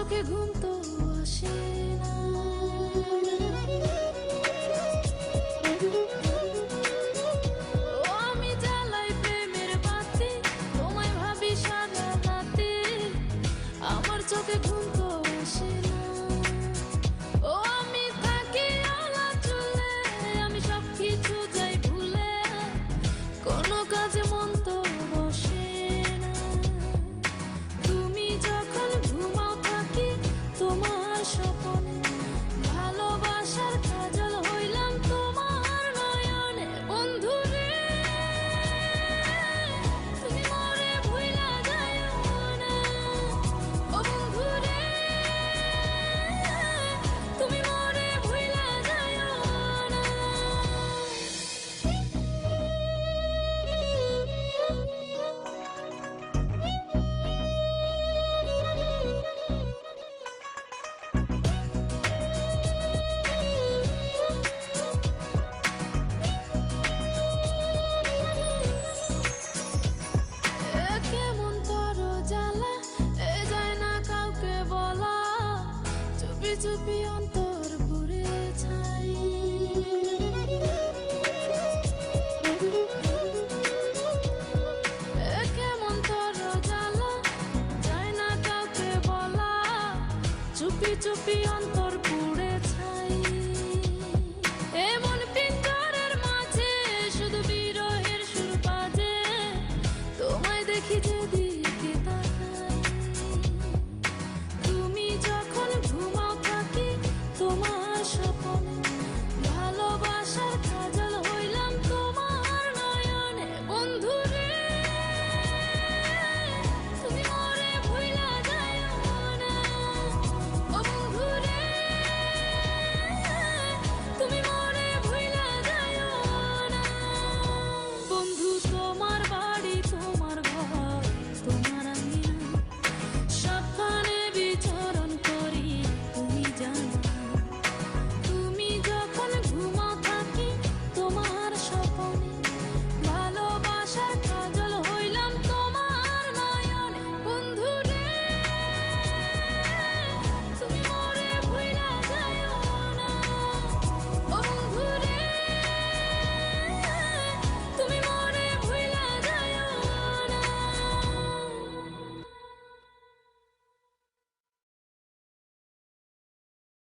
চোখে ঘুম তো আসে না। ও আমি জ্বালাই প্রেমের বাতি, তোমায় ভাবি সারা রাতে, আমার চোখে ঘুম তো আসে না। ও আমি থাকি আলা চুলে, আমি সব কিছু যাই ভুলে, কোনো কাজে মন তো বসে না। তুমি যখন ঘুমাও থাকি তোমার স্বপনে, ভালোবাসার কাজল হইলাম তোমার নয়নে। বন্ধু রে তুমি মরে ভুইলা যাইও না, ও বন্ধু রে তুমি মরে ভুইলা যাইও না। কেমন তোর জ্বালা এ যায় না কাউকে বলা, চুপি চুপি অন্তর পুড়ে ছাই। কেমন তোর জ্বালা যায় না কাউকে বলা, চুপি চুপি অন্তর পুড়ে ছাই। এমন পিঞ্জরের মাঝে শুধু বিরহের সুর বাজে, তোমায় দেখি যেদিকে তাকাই। তুমি যখন ঘুমাও থাকি তোমার স্বপনে,